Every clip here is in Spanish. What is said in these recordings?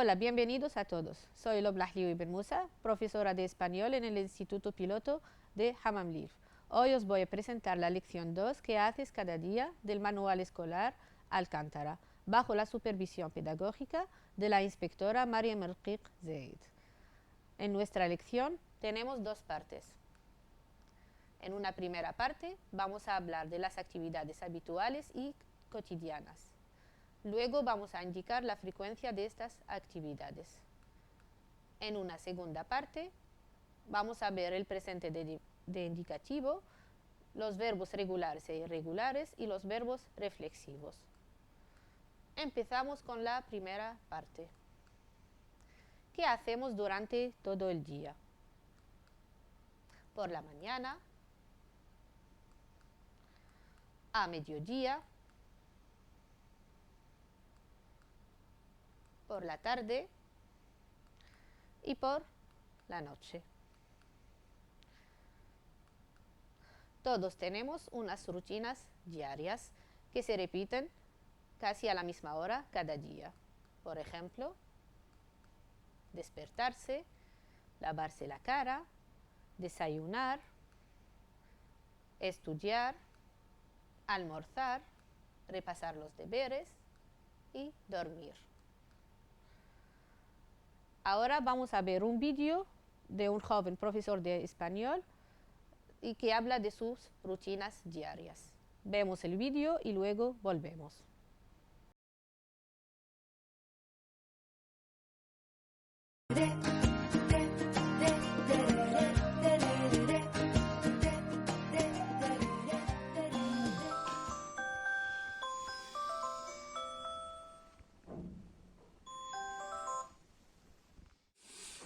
Hola, bienvenidos a todos. Soy Loblah Liwi Ben Musa, profesora de español en el Instituto Piloto de Hamamlif. Hoy os voy a presentar la lección 2 que haces cada día del manual escolar Alcántara, bajo la supervisión pedagógica de la inspectora Mariam Erqiq Zeid. En nuestra lección tenemos dos partes. En una primera parte vamos a hablar de las actividades habituales y cotidianas. Luego vamos a indicar la frecuencia de estas actividades. En una segunda parte vamos a ver el presente de indicativo, los verbos regulares e irregulares y los verbos reflexivos. Empezamos con la primera parte. ¿Qué hacemos durante todo el día? Por la mañana, a mediodía, por la tarde y por la noche. Todos tenemos unas rutinas diarias que se repiten casi a la misma hora cada día. Por ejemplo, despertarse, lavarse la cara, desayunar, estudiar, almorzar, repasar los deberes y dormir. Ahora vamos a ver un vídeo de un joven profesor de español y que habla de sus rutinas diarias. Vemos el vídeo y luego volvemos.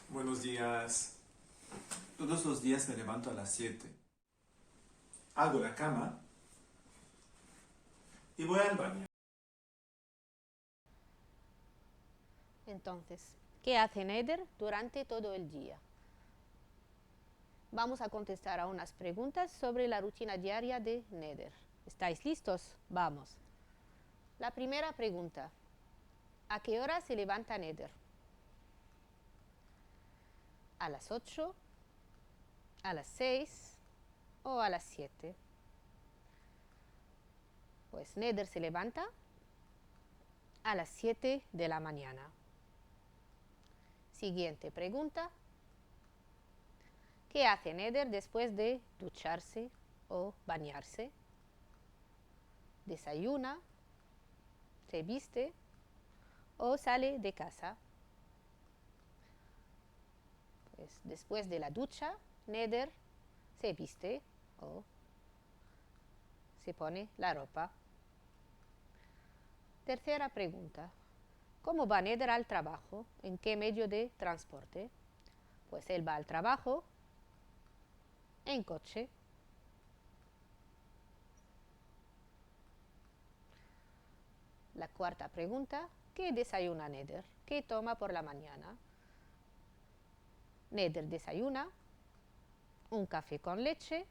Buenos días. Todos los días me levanto a las 7. Hago la cama y voy al baño. Entonces, ¿qué hace Neder durante todo el día? Vamos a contestar a unas preguntas sobre la rutina diaria de Neder. ¿Estáis listos? Vamos. La primera pregunta. ¿A qué hora se levanta Neder? ¿A las 8, a las 6 o a las 7? Pues Neder se levanta a las 7 de la mañana. Siguiente pregunta. ¿Qué hace Neder después de ducharse o bañarse? ¿Desayuna, se viste o sale de casa? Pues después de la ducha, Neder se viste o se pone la ropa. Tercera pregunta. ¿Cómo va Neder al trabajo? ¿En qué medio de transporte? Pues él va al trabajo en coche. La cuarta pregunta. ¿Qué desayuna Neder? ¿Qué toma por la mañana? Neder desayuna un café con leche,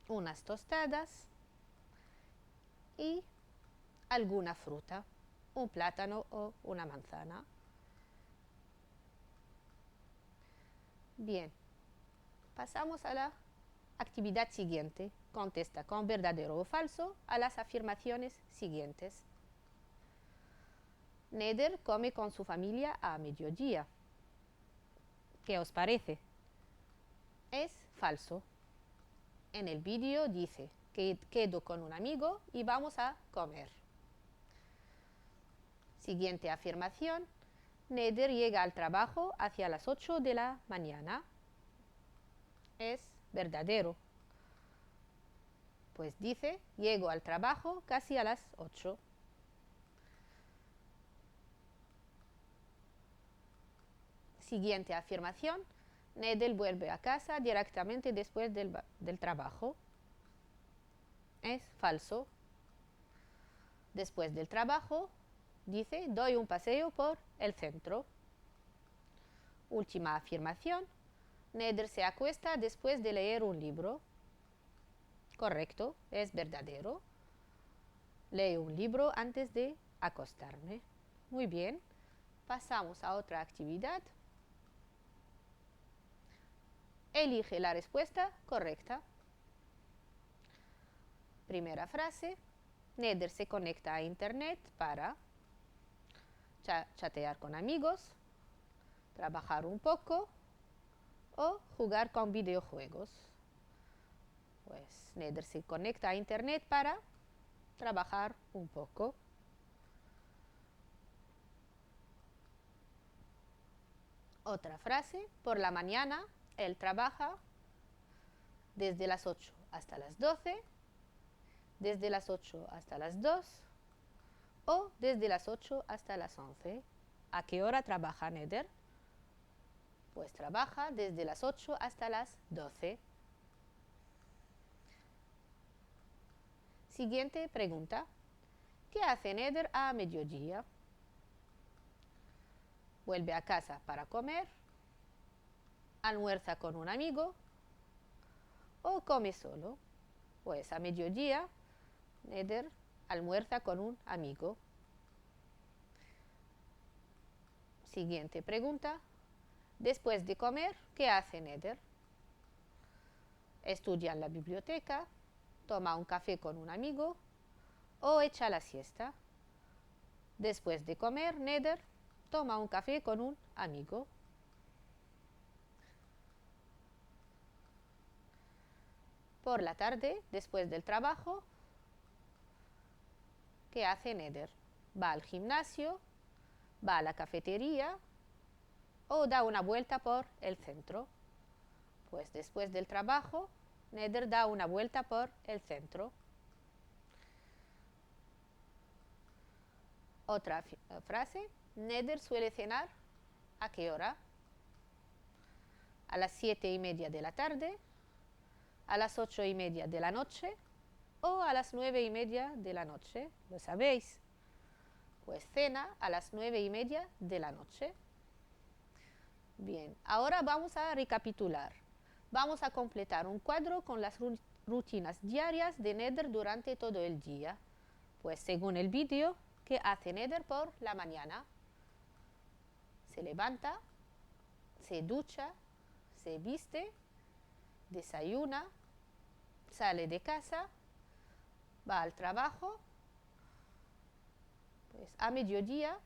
unas tostadas y alguna fruta, un plátano o una manzana. Bien, pasamos a la actividad siguiente. Contesta con verdadero o falso a las afirmaciones siguientes. Neder come con su familia a mediodía. ¿Qué os parece? Es falso. En el vídeo dice que quedo con un amigo y vamos a comer. Siguiente afirmación. Neder llega al trabajo hacia las 8 de la mañana. Es verdadero. Pues dice, llego al trabajo casi a las 8. Siguiente afirmación. Neder vuelve a casa directamente después del trabajo. Es falso. Después del trabajo, dice, doy un paseo por el centro. Última afirmación. Neder se acuesta después de leer un libro. Correcto, es verdadero. Lee un libro antes de acostarme. Muy bien. Pasamos a otra actividad. Elige la respuesta correcta. Primera frase. Neder se conecta a internet para chatear con amigos, trabajar un poco o jugar con videojuegos. Pues Neder se conecta a internet para trabajar un poco. Otra frase. Por la mañana él trabaja desde las 8 hasta las 12, desde las 8 hasta las 2 o desde las 8 hasta las 11. ¿A qué hora trabaja Neder? Pues trabaja desde las 8 hasta las 12. Siguiente pregunta. ¿Qué hace Neder a mediodía? Vuelve a casa para comer, almuerza con un amigo o come solo. Pues a mediodía Neder almuerza con un amigo. Siguiente pregunta. Después de comer, ¿qué hace Neder? Estudia en la biblioteca, toma un café con un amigo o echa la siesta. Después de comer, Neder toma un café con un amigo. Por la tarde, después del trabajo, ¿qué hace Neder? Va al gimnasio, va a la cafetería o da una vuelta por el centro. Pues después del trabajo, Neder da una vuelta por el centro. Otra frase. Neder suele cenar ¿a qué hora? A las 7:30 de la tarde, a las 8:30 de la noche o a las 9:30 de la noche. ¿Lo sabéis? Pues cena a las 9:30 de la noche. Bien, ahora vamos a recapitular. Vamos a completar un cuadro con las rutinas diarias de Neder durante todo el día. Pues según el vídeo, ¿qué hace Neder por la mañana? Se levanta, se ducha, se viste, desayuna, sale de casa, va al trabajo, pues a mediodía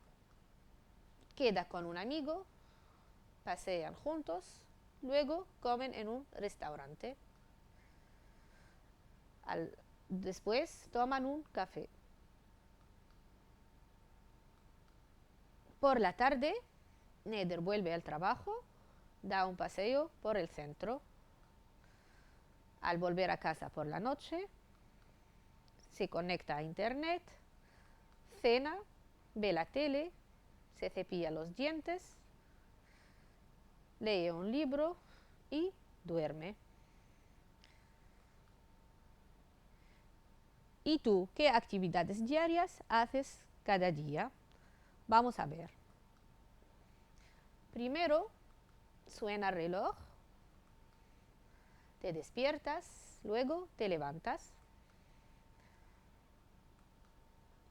queda con un amigo, pasean juntos, luego comen en un restaurante. Después toman un café. Por la tarde, Neder vuelve al trabajo, da un paseo por el centro. Al volver a casa por la noche, se conecta a internet, cena, ve la tele, se cepilla los dientes, lee un libro y duerme. ¿Y tú qué actividades diarias haces cada día? Vamos a ver. Primero, suena el reloj, te despiertas, luego te levantas,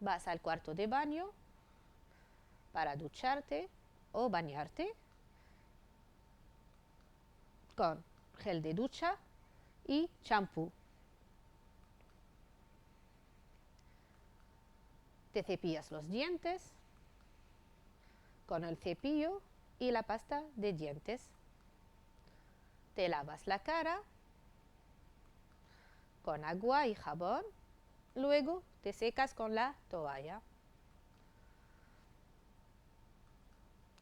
vas al cuarto de baño para ducharte o bañarte con gel de ducha y champú. Te cepillas los dientes con el cepillo y la pasta de dientes. Te lavas la cara con agua y jabón, luego te secas con la toalla.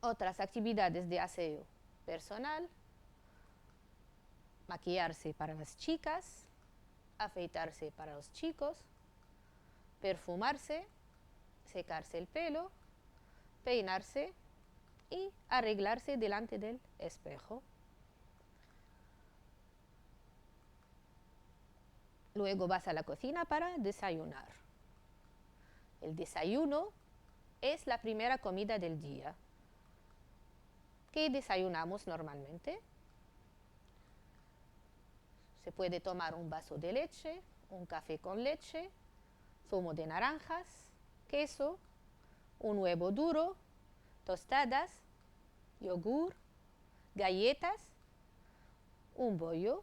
Otras actividades de aseo personal: maquillarse para las chicas, afeitarse para los chicos, perfumarse, secarse el pelo, peinarse y arreglarse delante del espejo. Luego vas a la cocina para desayunar. El desayuno es la primera comida del día. ¿Qué desayunamos normalmente? Se puede tomar un vaso de leche, un café con leche, zumo de naranjas, queso un huevo duro, tostadas, yogur, galletas, un bollo,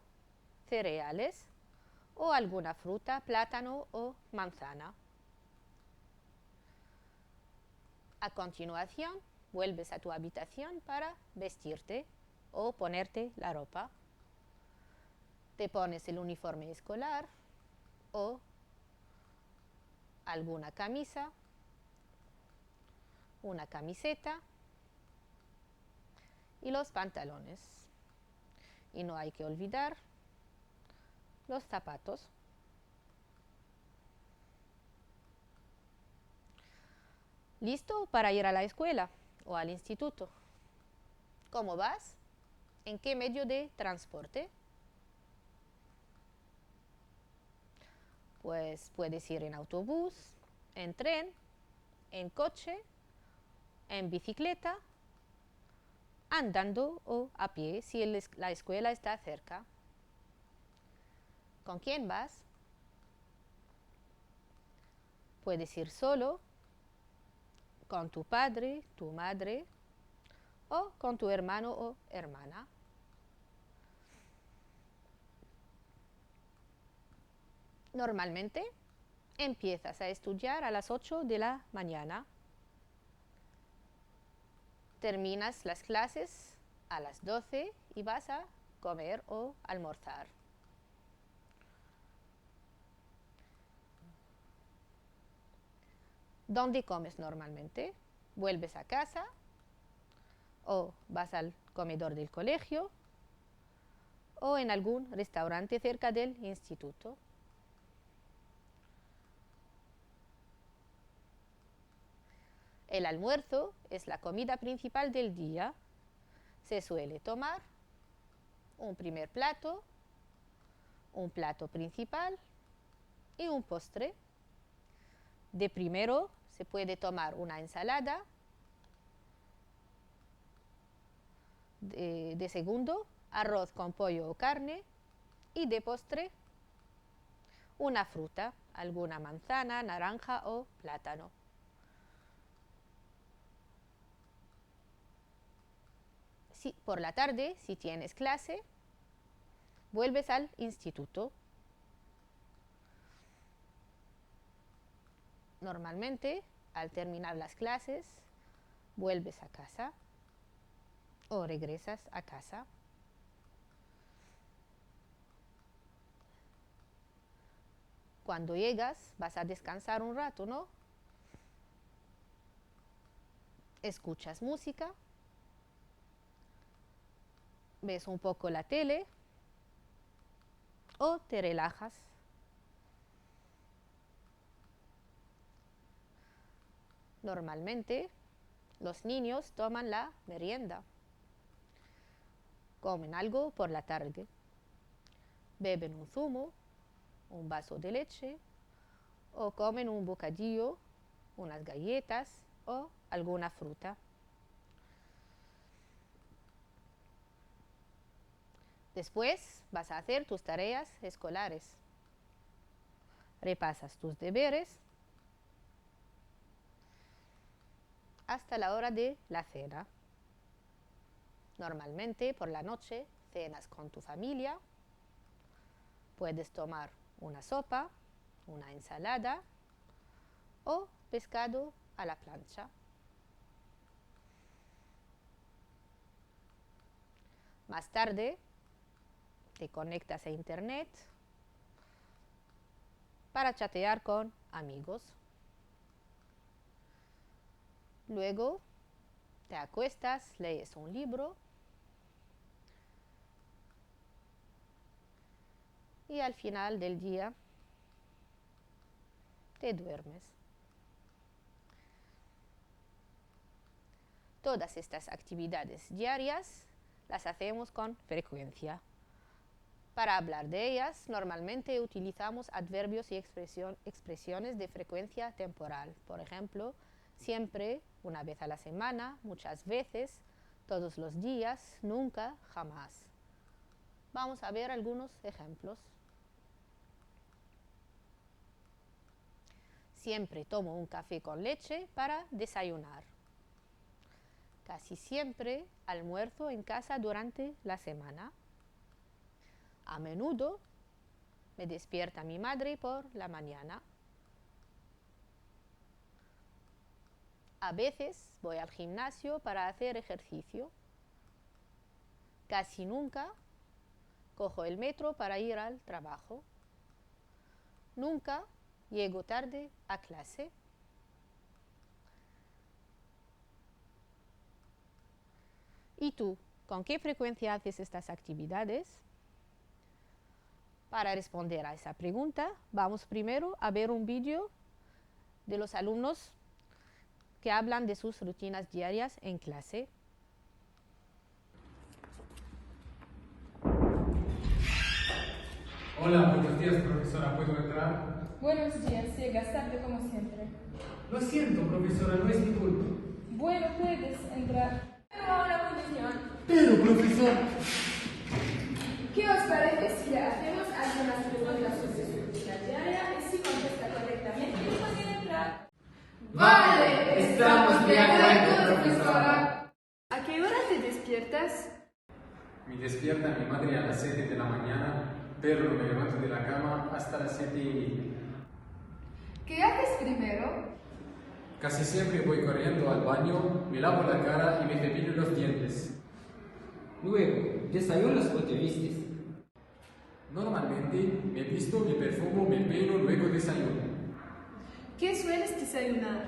cereales o alguna fruta, plátano o manzana. A continuación, vuelves a tu habitación para vestirte o ponerte la ropa. Te pones el uniforme escolar o alguna camisa, una camiseta y los pantalones. Y no hay que olvidar los zapatos. ¿Listo para ir a la escuela o al instituto? ¿Cómo vas? ¿En qué medio de transporte? Pues puedes ir en autobús, en tren, en coche, en bicicleta, andando o a pie si la escuela está cerca. ¿Con quién vas? Puedes ir solo, con tu padre, tu madre o con tu hermano o hermana. Normalmente empiezas a estudiar a las 8 de la mañana. Terminas las clases a las 12 y vas a comer o almorzar. ¿Dónde comes normalmente? ¿Vuelves a casa o vas al comedor del colegio o en algún restaurante cerca del instituto? El almuerzo es la comida principal del día. Se suele tomar un primer plato, un plato principal y un postre. De primero se puede tomar una ensalada. De segundo, arroz con pollo o carne. Y de postre, una fruta, alguna manzana, naranja o plátano. Por la tarde, si tienes clase, vuelves al instituto. Normalmente, al terminar las clases, vuelves a casa o regresas a casa. Cuando llegas, vas a descansar un rato, ¿no? Escuchas música, ves un poco la tele o te relajas. Normalmente, los niños toman la merienda. Comen algo por la tarde. Beben un zumo, un vaso de leche o comen un bocadillo, unas galletas o alguna fruta. Después vas a hacer tus tareas escolares. Repasas tus deberes hasta la hora de la cena. Normalmente por la noche cenas con tu familia. Puedes tomar una sopa, una ensalada o pescado a la plancha. Más tarde te conectas a internet para chatear con amigos. Luego te acuestas, lees un libro y al final del día te duermes. Todas estas actividades diarias las hacemos con frecuencia. Para hablar de ellas, normalmente utilizamos adverbios y expresiones de frecuencia temporal. Por ejemplo, siempre, una vez a la semana, muchas veces, todos los días, nunca, jamás. Vamos a ver algunos ejemplos. siempre tomo un café con leche para desayunar. Casi siempre almuerzo en casa durante la semana. A menudo me despierta mi madre por la mañana. A veces voy al gimnasio para hacer ejercicio. Casi nunca cojo el metro para ir al trabajo. Nunca llego tarde a clase. ¿Y tú, con qué frecuencia haces estas actividades? Para responder a esa pregunta, vamos primero a ver un vídeo de los alumnos que hablan de sus rutinas diarias en clase. Hola, buenos días, profesora. ¿Puedo entrar? Buenos días, llegas tarde como siempre. Lo siento, profesora, no es mi culpa. Bueno, puedes entrar. Pero a una condición. Pero, profesor. ¿Qué os parece si le hacemos algunas preguntas sobre su rutina diaria y si contesta correctamente puede entrar? Vale, estamos de acuerdo, profesora. ¿A qué hora te despiertas? Me despierta mi madre a las 7 de la mañana, pero no me levanto de la cama hasta las 7:30. ¿Qué haces primero? Casi siempre voy corriendo al baño, me lavo la cara y me cepillo los dientes. Luego, ¿desayunas o te vistes? Normalmente me visto, me perfumo, me peino, luego desayuno. ¿Qué sueles desayunar?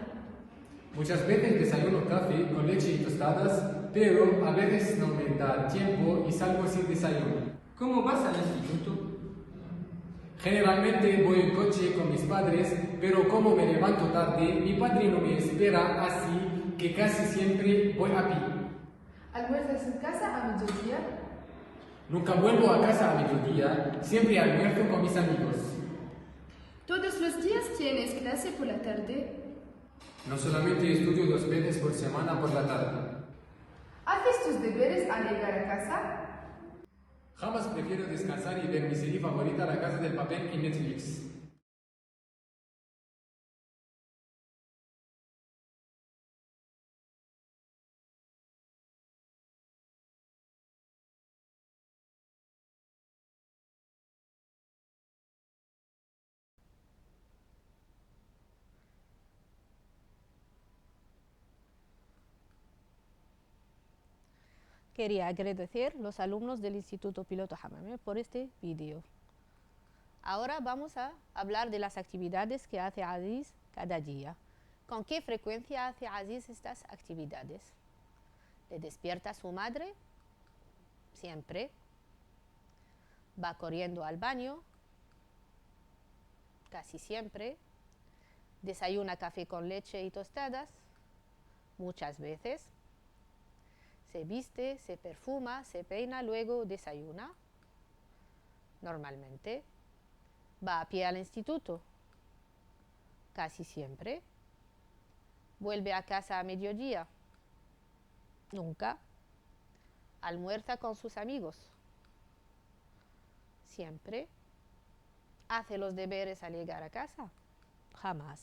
Muchas veces desayuno café con leche y tostadas, pero a veces no me da tiempo y salgo sin desayuno. ¿Cómo vas al instituto? Generalmente voy en coche con mis padres, pero como me levanto tarde, mi padre no me espera, así que casi siempre voy a pie. ¿Almuerzas en casa a mediodía? Nunca vuelvo a casa a mediodía, siempre almuerzo con mis amigos. ¿Todos los días tienes clase por la tarde? No solamente estudio 2 veces por semana por la tarde. ¿Haces tus deberes al llegar a casa? Jamás prefiero descansar y ver mi serie favorita, La Casa del Papel, en Netflix. Quería agradecer a los alumnos del Instituto Piloto Hamame por este vídeo. Ahora vamos a hablar de las actividades que hace Aziz cada día. ¿Con qué frecuencia hace Aziz estas actividades? ¿Le despierta su madre? Siempre. ¿Va corriendo al baño? Casi siempre. ¿Desayuna café con leche y tostadas? Muchas veces. Se viste, se perfuma, se peina, luego desayuna. Normalmente. Va a pie al instituto. Casi siempre. Vuelve a casa a mediodía. Nunca. Almuerza con sus amigos. Siempre. ¿Hace los deberes al llegar a casa? Jamás.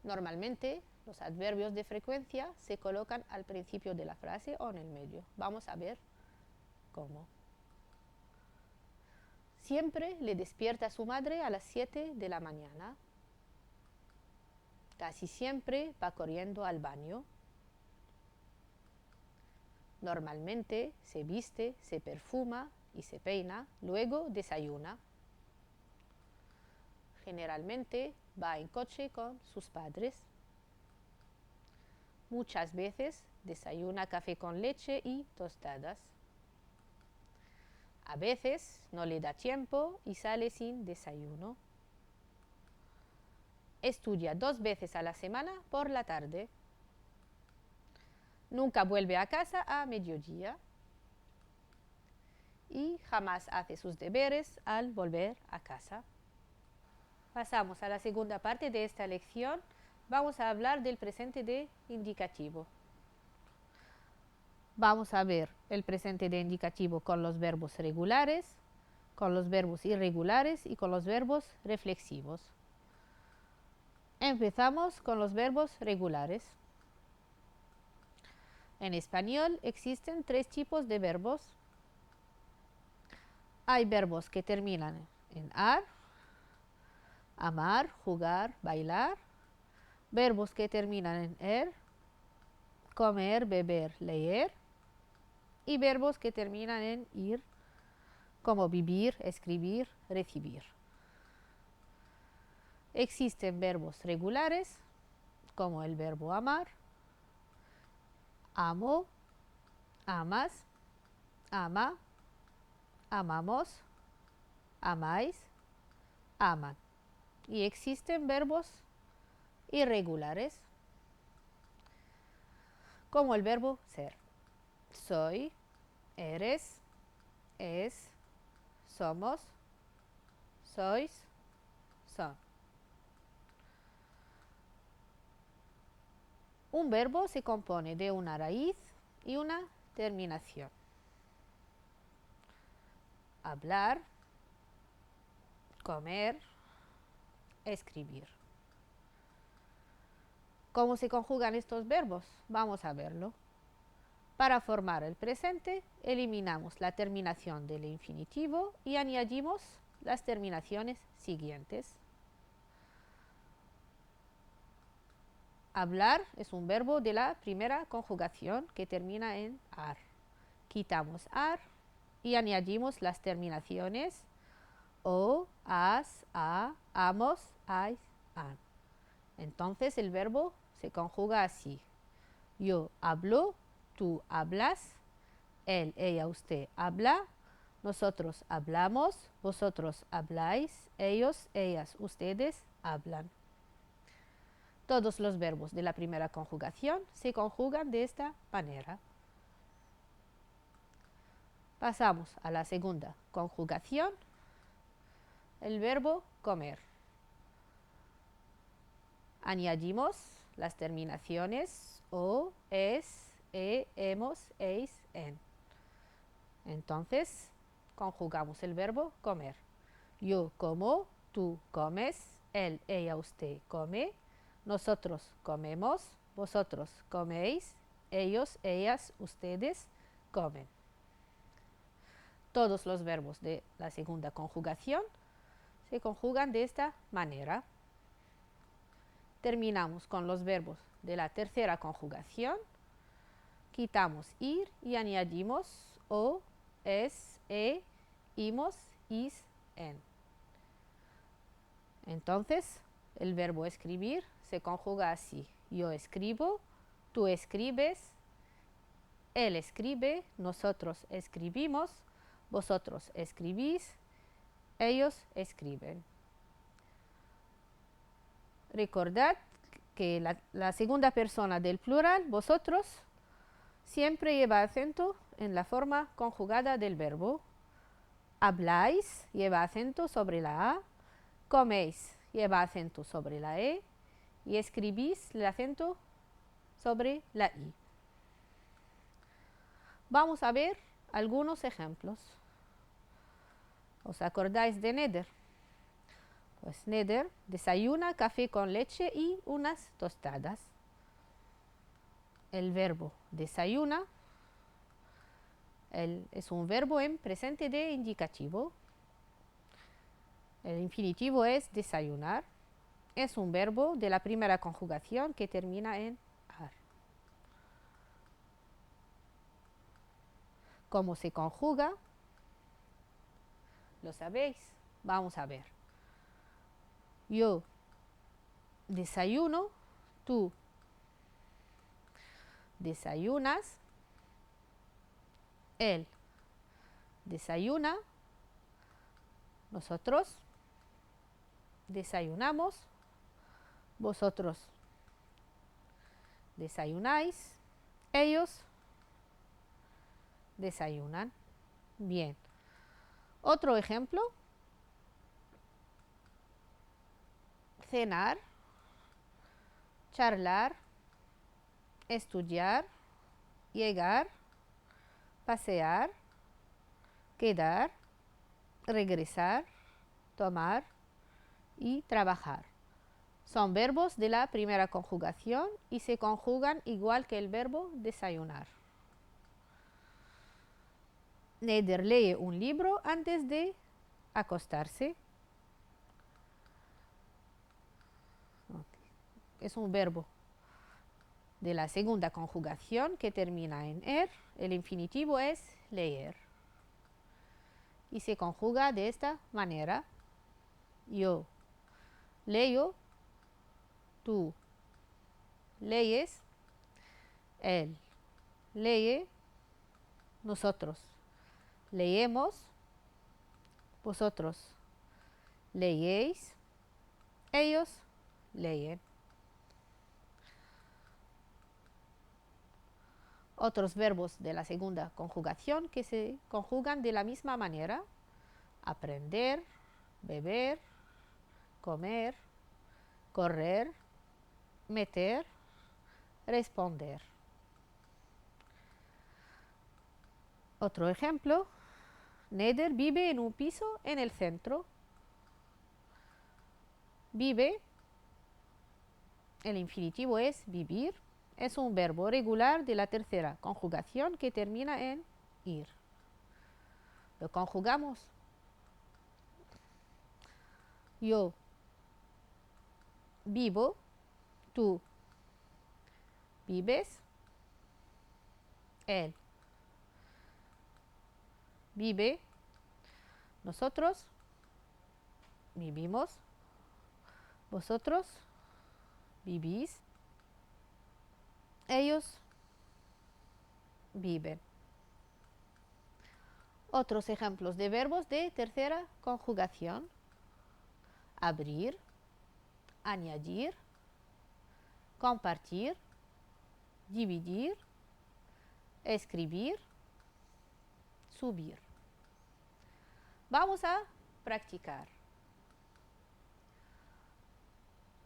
Normalmente, los adverbios de frecuencia se colocan al principio de la frase o en el medio. Vamos a ver cómo. Siempre le despierta a su madre a las 7 de la mañana. Casi siempre va corriendo al baño. Normalmente se viste, se perfuma y se peina, luego desayuna. Generalmente va en coche con sus padres. Muchas veces desayuna café con leche y tostadas. A veces no le da tiempo y sale sin desayuno. Estudia 2 veces a la semana por la tarde. Nunca vuelve a casa a mediodía. Y jamás hace sus deberes al volver a casa. Pasamos a la segunda parte de esta lección. Vamos a hablar del presente de indicativo. Vamos a ver el presente de indicativo con los verbos regulares, con los verbos irregulares y con los verbos reflexivos. Empezamos con los verbos regulares. En español existen 3 tipos de verbos. Hay verbos que terminan en ar, amar, jugar, bailar. Verbos que terminan en er, comer, beber, leer. Y verbos que terminan en ir, como vivir, escribir, recibir. Existen verbos regulares, como el verbo amar, amo, amas, ama, amamos, amáis, aman. Y existen verbos irregulares, como el verbo ser. Soy, eres, es, somos, sois, son. Un verbo se compone de una raíz y una terminación. Hablar, comer, escribir. ¿Cómo se conjugan estos verbos? Vamos a verlo. Para formar el presente, eliminamos la terminación del infinitivo y añadimos las terminaciones siguientes. Hablar es un verbo de la primera conjugación que termina en ar. Quitamos ar y añadimos las terminaciones o, as, a, amos, ais, an. Entonces el verbo se conjuga así. Yo hablo, tú hablas, él, ella, usted habla, nosotros hablamos, vosotros habláis, ellos, ellas, ustedes hablan. Todos los verbos de la primera conjugación se conjugan de esta manera. Pasamos a la segunda conjugación, el verbo comer. Añadimos las terminaciones o, es, hemos, eis, en. Entonces, conjugamos el verbo comer. Yo como, tú comes, él, ella, usted come, nosotros comemos, vosotros coméis, ellos, ellas, ustedes comen. Todos los verbos de la segunda conjugación se conjugan de esta manera. Terminamos con los verbos de la tercera conjugación. Quitamos ir y añadimos o, es, imos, is, en. Entonces, el verbo escribir se conjuga así. Yo escribo, tú escribes, él escribe, nosotros escribimos, vosotros escribís, ellos escriben. Recordad que la segunda persona del plural, vosotros, siempre lleva acento en la forma conjugada del verbo. Habláis, lleva acento sobre la A. Coméis, lleva acento sobre la E. Y escribís, el acento sobre la I. Vamos a ver algunos ejemplos. ¿Os acordáis de Neder? Pues Neder desayuna café con leche y unas tostadas. El verbo desayuna es un verbo en presente de indicativo. El infinitivo es desayunar. Es un verbo de la primera conjugación que termina en ar. ¿Cómo se conjuga? ¿Lo sabéis? Vamos a ver. Yo desayuno, tú desayunas, él desayuna, nosotros desayunamos, vosotros desayunáis, ellos desayunan. Bien. Otro ejemplo. Cenar, charlar, estudiar, llegar, pasear, quedar, regresar, tomar y trabajar. Son verbos de la primera conjugación y se conjugan igual que el verbo desayunar. Neder lee un libro antes de acostarse. Es un verbo de la segunda conjugación que termina en er. El infinitivo es leer. Y se conjuga de esta manera. Yo leo, tú leyes, él lee, nosotros leemos, vosotros leéis, ellos leen. Otros verbos de la segunda conjugación que se conjugan de la misma manera: aprender, beber, comer, correr, meter, responder. Otro ejemplo: Neder vive en un piso en el centro. Vive, el infinitivo es vivir, es un verbo regular de la tercera conjugación que termina en ir. Lo conjugamos. Yo vivo, tú vives, él vive, nosotros vivimos, vosotros vivís, ellos viven. Otros ejemplos de verbos de tercera conjugación: abrir, añadir, compartir, dividir, escribir, subir. Vamos a practicar.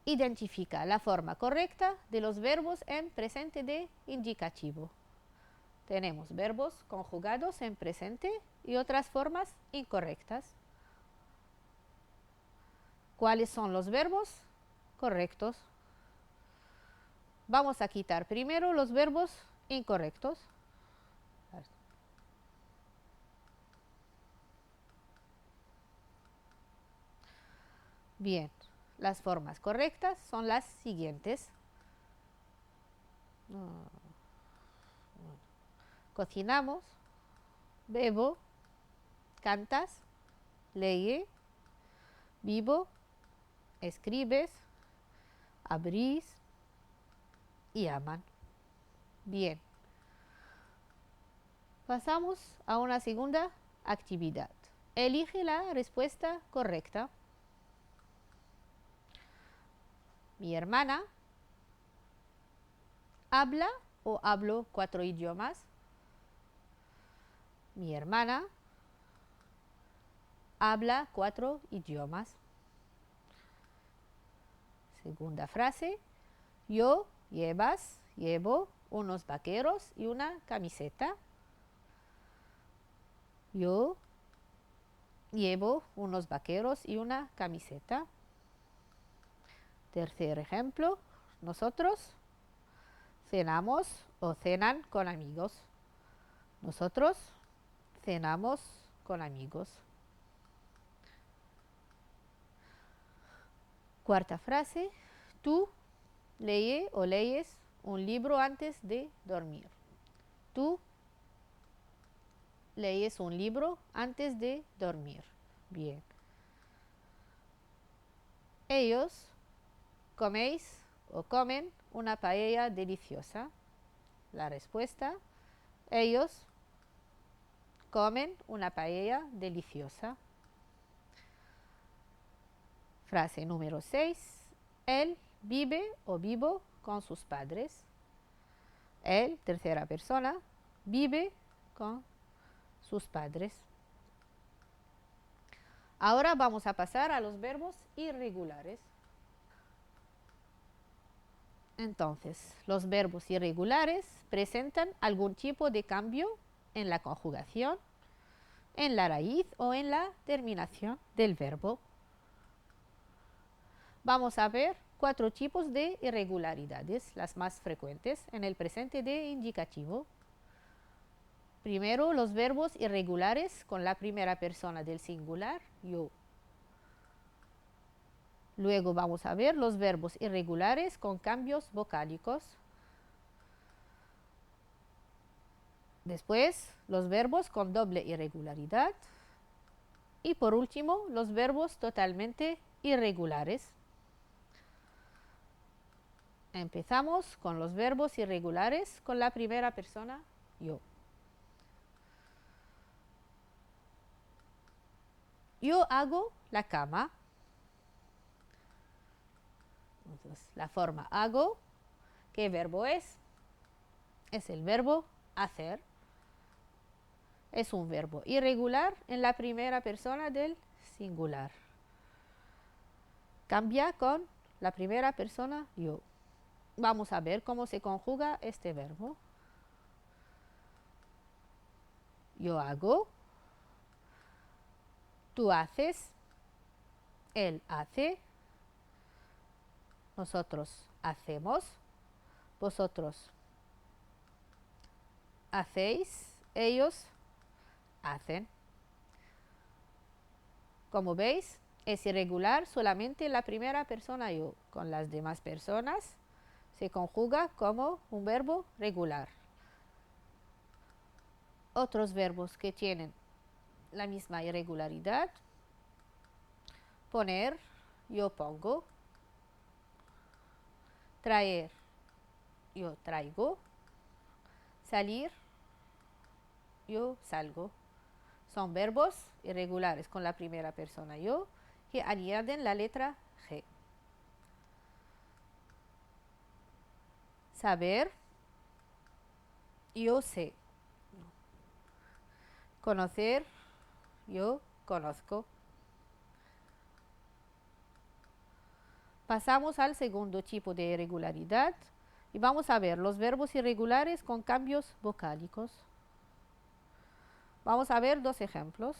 Identifica la forma correcta de los verbos en presente de indicativo. Tenemos verbos conjugados en presente y otras formas incorrectas. ¿Cuáles son los verbos correctos? Vamos a quitar primero los verbos incorrectos. Bien, las formas correctas son las siguientes. Cocinamos, bebo, cantas, lee, vivo, escribes, abrís y aman. Bien. Pasamos a una segunda actividad. Elige la respuesta correcta. Mi hermana habla o hablo 4 idiomas. Mi hermana habla 4 idiomas. Segunda frase: yo llevo unos vaqueros y una camiseta. Yo llevo unos vaqueros y una camiseta. Tercer ejemplo: nosotros cenamos o cenan con amigos. Nosotros cenamos con amigos. Cuarta frase: tú lees un libro antes de dormir. Tú lees un libro antes de dormir. Bien. Ellos coméis o comen una paella deliciosa. La respuesta: ellos comen una paella deliciosa. Frase número 6. Él vive o vivo con sus padres. Él, tercera persona, vive con sus padres. Ahora vamos a pasar a los verbos irregulares. Entonces, los verbos irregulares presentan algún tipo de cambio en la conjugación, en la raíz o en la terminación del verbo. Vamos a ver 4 tipos de irregularidades, las más frecuentes en el presente de indicativo. Primero, los verbos irregulares con la primera persona del singular, yo. Luego vamos a ver los verbos irregulares con cambios vocálicos. Después, los verbos con doble irregularidad. Y por último, los verbos totalmente irregulares. Empezamos con los verbos irregulares con la primera persona, yo. Yo hago la cama. Entonces, la forma hago, ¿qué verbo es? Es el verbo hacer. Es un verbo irregular en la primera persona del singular. Cambia con la primera persona yo. Vamos a ver cómo se conjuga este verbo. Yo hago, tú haces, él hace, nosotros hacemos, vosotros hacéis, ellos hacen. Como veis, es irregular solamente la primera persona yo. Con las demás personas se conjuga como un verbo regular. Otros verbos que tienen la misma irregularidad: poner, yo pongo; traer, yo traigo; salir, yo salgo. Son verbos irregulares con la primera persona yo que añaden la letra G. Saber, yo sé. Conocer, yo conozco. Pasamos al segundo tipo de irregularidad y vamos a ver los verbos irregulares con cambios vocálicos. Vamos a ver 2 ejemplos.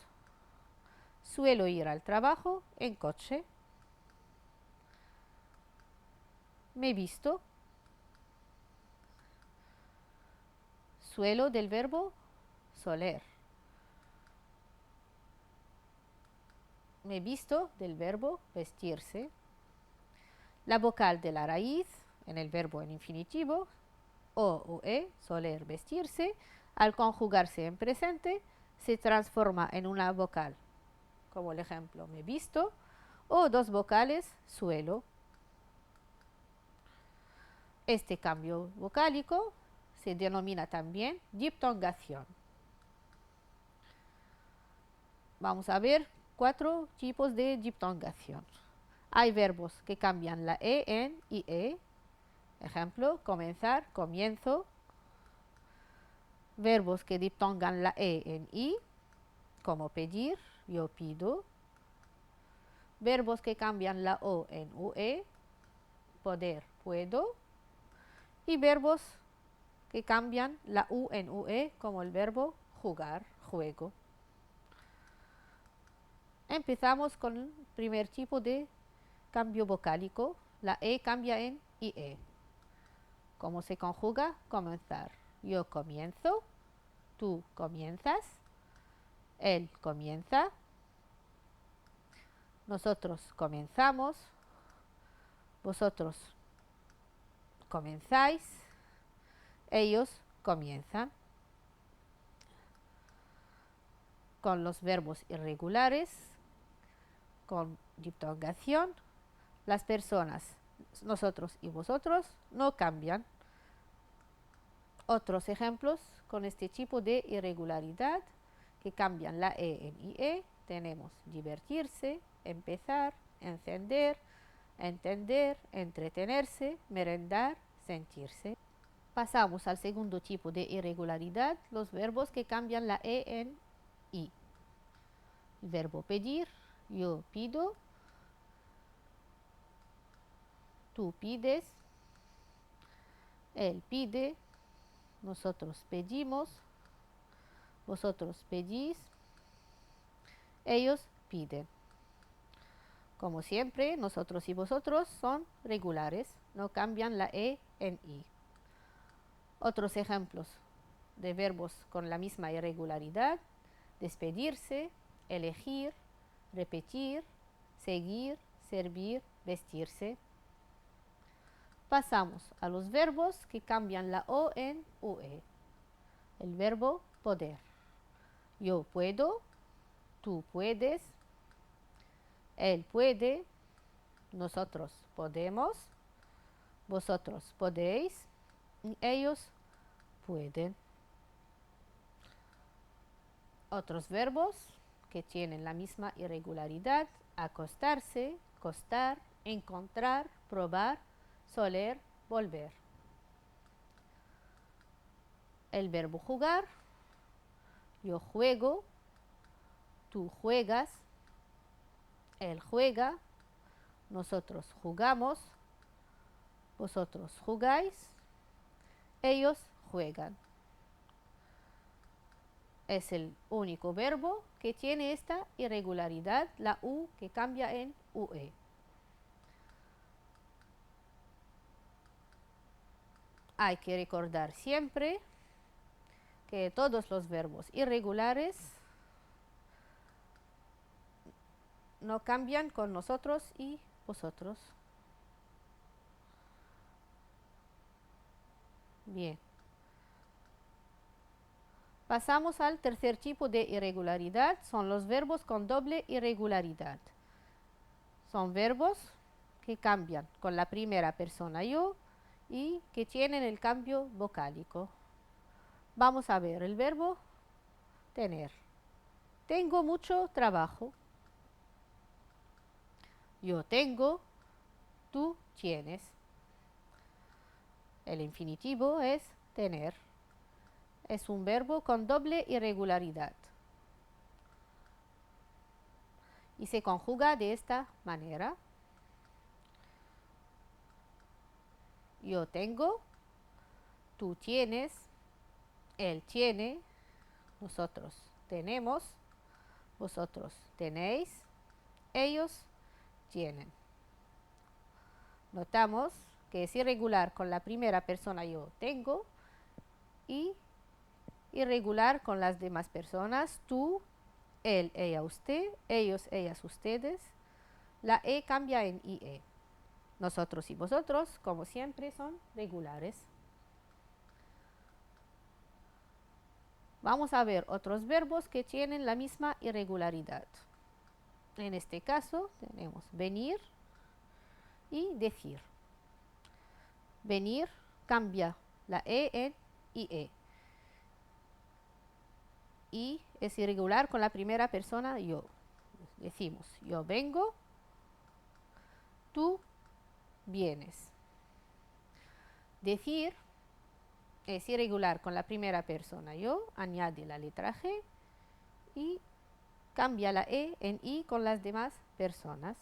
Suelo ir al trabajo en coche. Me visto. Suelo del verbo soler. Me visto del verbo vestirse. La vocal de la raíz en el verbo en infinitivo, o e, soler, vestirse, al conjugarse en presente, se transforma en una vocal, como el ejemplo me visto, o 2 vocales, suelo. Este cambio vocálico se denomina también diptongación. Vamos a ver 4 tipos de diptongación. Hay verbos que cambian la e en ie. Ejemplo, comenzar, comienzo. Verbos que diptongan la e en i, como pedir, yo pido. Verbos que cambian la o en ue, poder, puedo. Y verbos que cambian la u en ue, como el verbo jugar, juego. Empezamos con el primer tipo de cambio vocálico. La e cambia en ie. ¿Cómo se conjuga? Comenzar. Yo comienzo, tú comienzas, él comienza, nosotros comenzamos, vosotros comenzáis, ellos comienzan. Con los verbos irregulares, con diptongación, las personas, nosotros y vosotros, no cambian. Otros ejemplos con este tipo de irregularidad que cambian la e en ie, tenemos divertirse, empezar, encender, entender, entretenerse, merendar, sentirse. Pasamos al segundo tipo de irregularidad, los verbos que cambian la e en i. El verbo pedir, yo pido, tú pides, él pide, nosotros pedimos, vosotros pedís, ellos piden. Como siempre, nosotros y vosotros son regulares, no cambian la E en I. Otros ejemplos de verbos con la misma irregularidad: despedirse, elegir, repetir, seguir, servir, vestirse. Pasamos a los verbos que cambian la O en UE. El verbo poder. Yo puedo, tú puedes, él puede, nosotros podemos, vosotros podéis, y ellos pueden. Otros verbos que tienen la misma irregularidad: acostarse, costar, encontrar, probar, soler, volver. El verbo jugar. Yo juego, tú juegas, él juega, nosotros jugamos, vosotros jugáis, ellos juegan. Es el único verbo que tiene esta irregularidad, la U que cambia en UE. Hay que recordar siempre que todos los verbos irregulares no cambian con nosotros y vosotros. Bien. Pasamos al tercer tipo de irregularidad, son los verbos con doble irregularidad. Son verbos que cambian con la primera persona yo y que tienen el cambio vocálico. Vamos a ver el verbo tener. Tengo mucho trabajo. Yo tengo, tú tienes. El infinitivo es tener. Es un verbo con doble irregularidad. Y se conjuga de esta manera. Yo tengo, tú tienes, él tiene, nosotros tenemos, vosotros tenéis, ellos tienen. Notamos que es irregular con la primera persona yo tengo y irregular con las demás personas tú, él, ella, usted, ellos, ellas, ustedes. La E cambia en IE. Nosotros y vosotros, como siempre, son regulares. Vamos a ver otros verbos que tienen la misma irregularidad. En este caso tenemos venir y decir. Venir cambia la E en IE. Y es irregular con la primera persona yo. Decimos yo vengo, tú vienes. Decir es irregular con la primera persona yo, añade la letra G y cambia la E en I con las demás personas.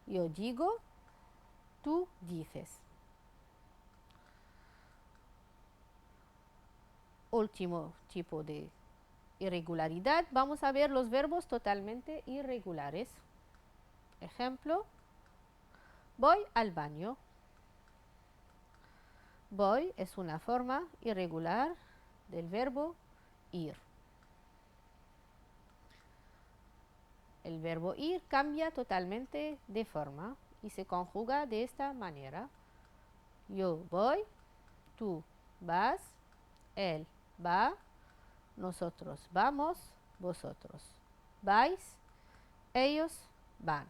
Yo digo, tú dices. Último tipo de irregularidad, vamos a ver los verbos totalmente irregulares. Ejemplo, voy al baño. Voy es una forma irregular del verbo ir. El verbo ir cambia totalmente de forma y se conjuga de esta manera. Yo voy, tú vas, él va, nosotros vamos, vosotros vais, ellos van.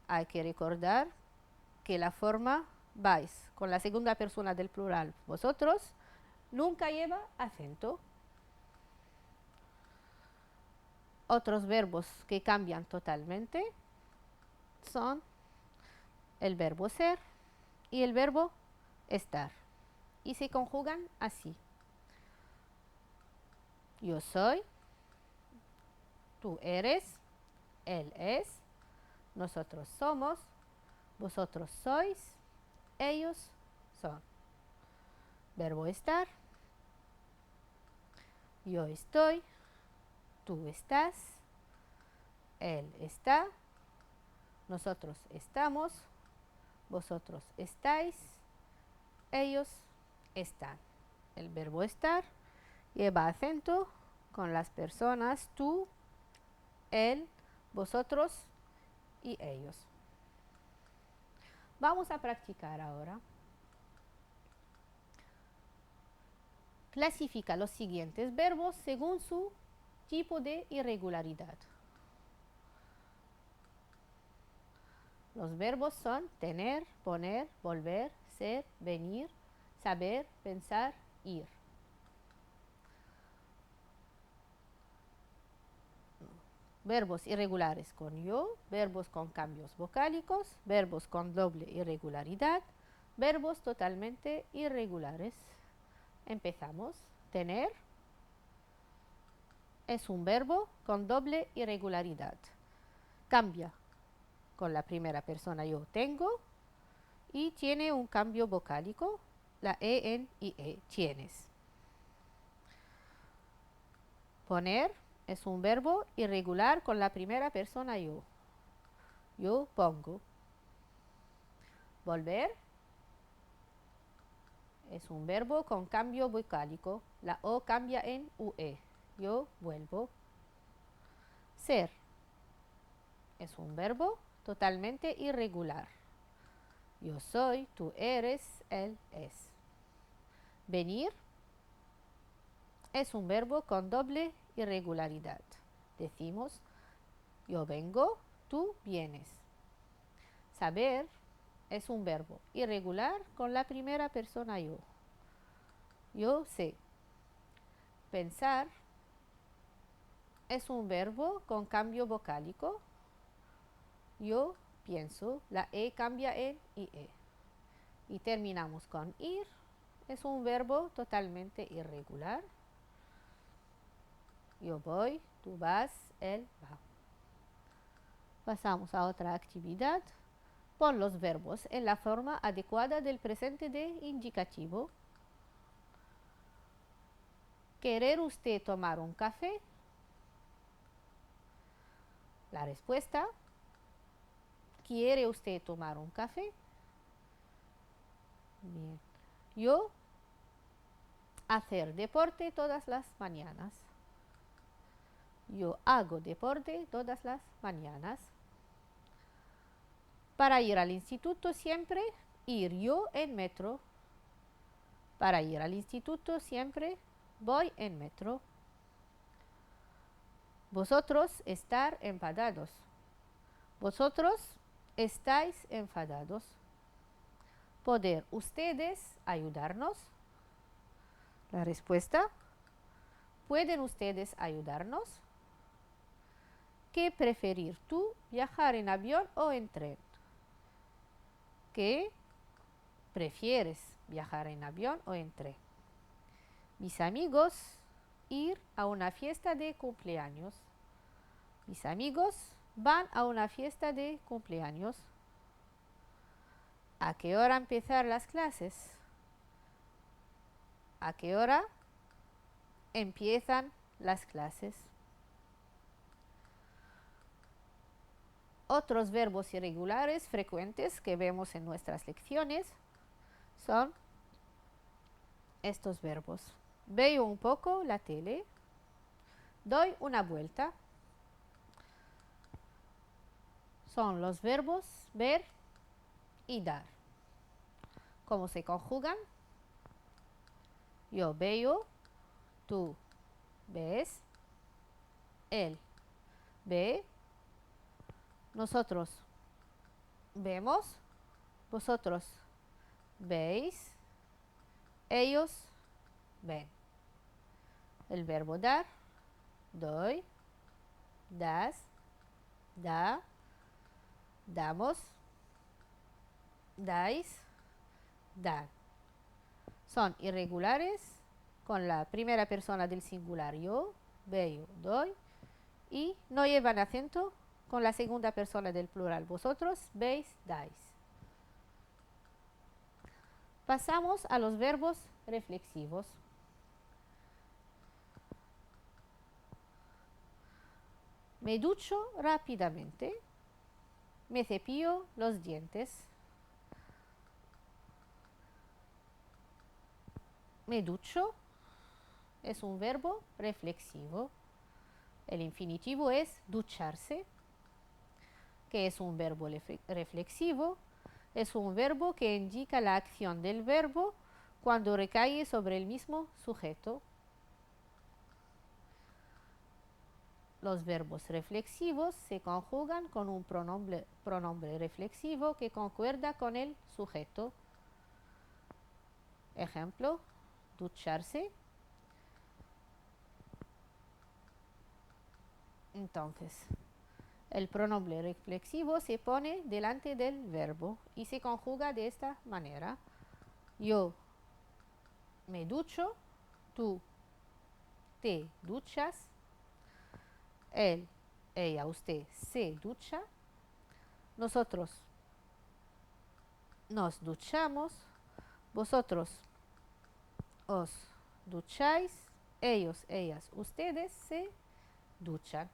Hay que recordar que la forma vais con la segunda persona del plural vosotros nunca lleva acento. Otros verbos que cambian totalmente son el verbo ser y el verbo estar y se conjugan así. Yo soy, tú eres, él es, nosotros somos, vosotros sois, ellos son. Verbo estar, yo estoy, tú estás, Él está, nosotros estamos, vosotros estáis, ellos están. El verbo estar lleva acento con las personas tú, él, vosotros y ellos. Vamos a practicar ahora. Clasifica los siguientes verbos según su tipo de irregularidad. Los verbos son tener, poner, volver, ser, venir, saber, pensar, ir. Verbos irregulares con yo, verbos con cambios vocálicos, verbos con doble irregularidad, verbos totalmente irregulares. Empezamos. Tener es un verbo con doble irregularidad. Cambia con la primera persona yo tengo y tiene un cambio vocálico, la E en IE, tienes. Poner es un verbo irregular con la primera persona yo. Yo pongo. Volver es un verbo con cambio vocálico, la O cambia en UE. Yo vuelvo. Ser es un verbo totalmente irregular. Yo soy, tú eres, él es. Venir es un verbo con doble irregularidad. Decimos, yo vengo, tú vienes. Saber es un verbo irregular con la primera persona yo. Yo sé. Pensar es un verbo con cambio vocálico. Yo pienso, la E cambia en IE. Y terminamos con ir, es un verbo totalmente irregular. Yo voy, tú vas, él va. Pasamos a otra actividad. Pon los verbos en la forma adecuada del presente de indicativo. ¿Querer usted tomar un café? La respuesta, ¿quiere usted tomar un café? Bien. Yo hacer deporte todas las mañanas. Yo hago deporte todas las mañanas. Para ir al instituto siempre ir yo en metro. Para ir al instituto siempre voy en metro. Vosotros estar enfadados. Vosotros estáis enfadados. ¿Poder ustedes ayudarnos? La respuesta, ¿pueden ustedes ayudarnos? ¿Qué preferir tú, viajar en avión o en tren? ¿Qué prefieres, viajar en avión o en tren? Mis amigos, ir a una fiesta de cumpleaños. Mis amigos van a una fiesta de cumpleaños. ¿A qué hora empezar las clases? ¿A qué hora empiezan las clases? Otros verbos irregulares frecuentes que vemos en nuestras lecciones son estos verbos. Veo un poco la tele. Doy una vuelta. Son los verbos ver y dar. ¿Cómo se conjugan? Yo veo, tú ves, él ve, nosotros vemos, vosotros veis, ellos ven. El verbo dar, doy, das, da, damos, dais, dan. Son irregulares con la primera persona del singular yo, veo, doy, y no llevan acento con la segunda persona del plural vosotros, veis, dais. Pasamos a los verbos Me ducho rápidamente. Me cepillo los dientes. Me ducho es un verbo reflexivo. El infinitivo es ducharse, que es un verbo reflexivo. Es un verbo que indica la acción del verbo cuando recae sobre el mismo sujeto. Los verbos reflexivos se conjugan con un pronombre reflexivo que concuerda con el sujeto. Ejemplo, ducharse. Entonces, el pronombre reflexivo se pone delante del verbo y se conjuga de esta manera. Yo me ducho, tú te duchas, él, ella, usted se ducha, nosotros nos duchamos, vosotros os ducháis, ellos, ellas, ustedes se duchan.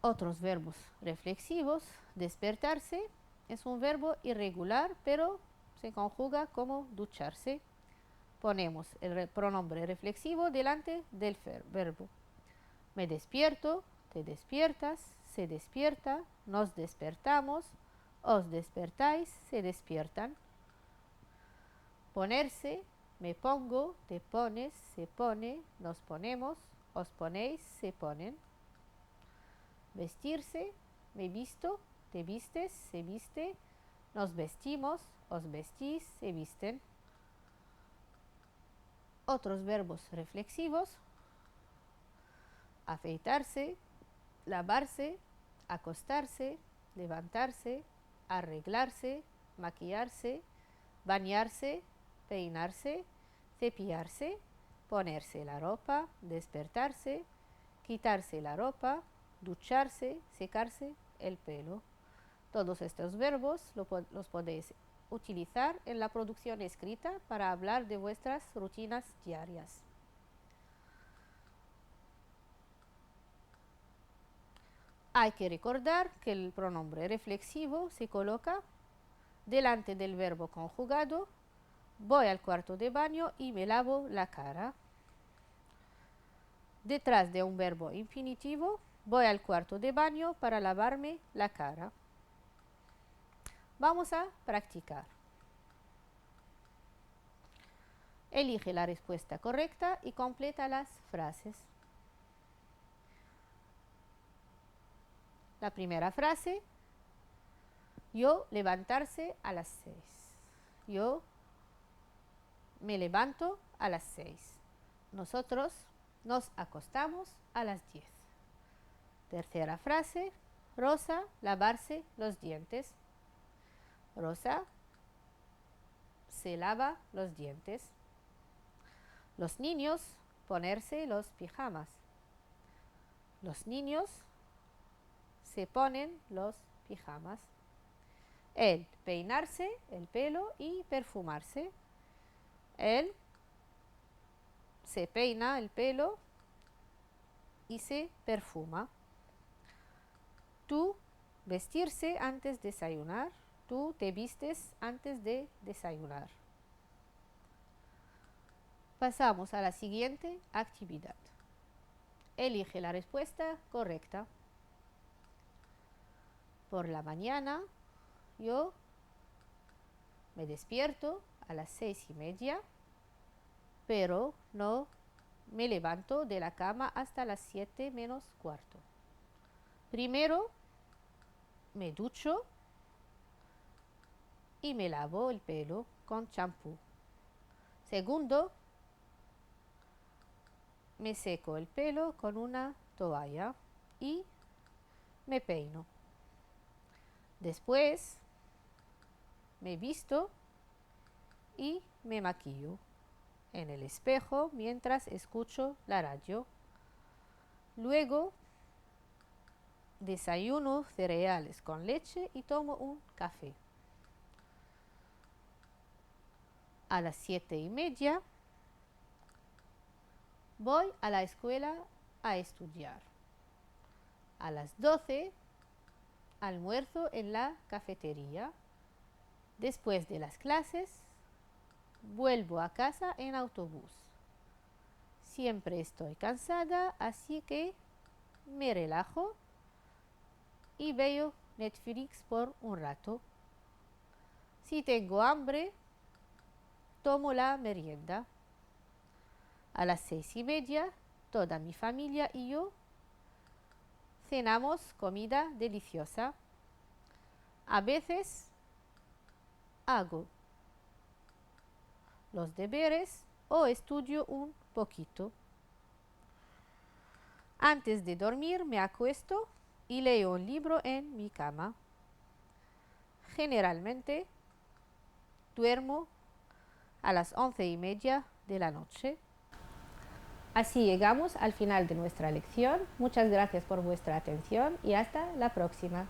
Otros verbos reflexivos. Despertarse es un verbo irregular, pero se conjuga como ducharse. Ponemos el pronombre reflexivo delante del verbo. Me despierto, te despiertas, se despierta, nos despertamos, os despertáis, se despiertan. Ponerse, me pongo, te pones, se pone, nos ponemos, os ponéis, se ponen. Vestirse, me visto, te vistes, se viste, nos vestimos, os vestís, se visten. Otros verbos reflexivos. Afeitarse, lavarse, acostarse, levantarse, arreglarse, maquillarse, bañarse, peinarse, cepillarse, ponerse la ropa, despertarse, quitarse la ropa, ducharse, secarse el pelo. Todos estos verbos los podéis utilizar en la producción escrita para hablar de vuestras rutinas diarias. Hay que recordar que el pronombre reflexivo se coloca delante del verbo conjugado. Voy al cuarto de baño y me lavo la cara. Detrás de un verbo infinitivo, voy al cuarto de baño para lavarme la cara. Vamos a practicar. Elige la respuesta correcta y completa las frases. La primera frase, yo levantarse a las 6. Yo me levanto a las 6. Nosotros nos acostamos a las 10. Tercera frase, Rosa lavarse los dientes. Rosa se lava los dientes. Los niños ponerse los pijamas. Los niños se ponen los pijamas. Él peinarse el pelo y perfumarse. Él se peina el pelo y se perfuma. Tú vestirse antes de desayunar. Tú te vistes antes de desayunar. Pasamos a la siguiente actividad. Elige la respuesta correcta. Por la mañana, yo me despierto a las 6:30, pero no me levanto de la cama hasta las 7 menos cuarto. Primero, me ducho y me lavo el pelo con champú. Segundo, me seco el pelo con una toalla y me peino. Después, me visto y me maquillo en el espejo mientras escucho la radio. Luego, desayuno cereales con leche y tomo un café. A las 7:30 voy a la escuela a estudiar. A las 12 almuerzo en la cafetería. Después de las clases, vuelvo a casa en autobús. Siempre estoy cansada, así que me relajo y veo Netflix por un rato. Si tengo hambre, tomo la merienda. A las 6:30, toda mi familia y yo cenamos comida deliciosa. A veces hago los deberes o estudio un poquito. Antes de dormir me acuesto y leo un libro en mi cama. Generalmente duermo a las 11:30 de la noche. Así llegamos al final de nuestra lección. Muchas gracias por vuestra atención y hasta la próxima.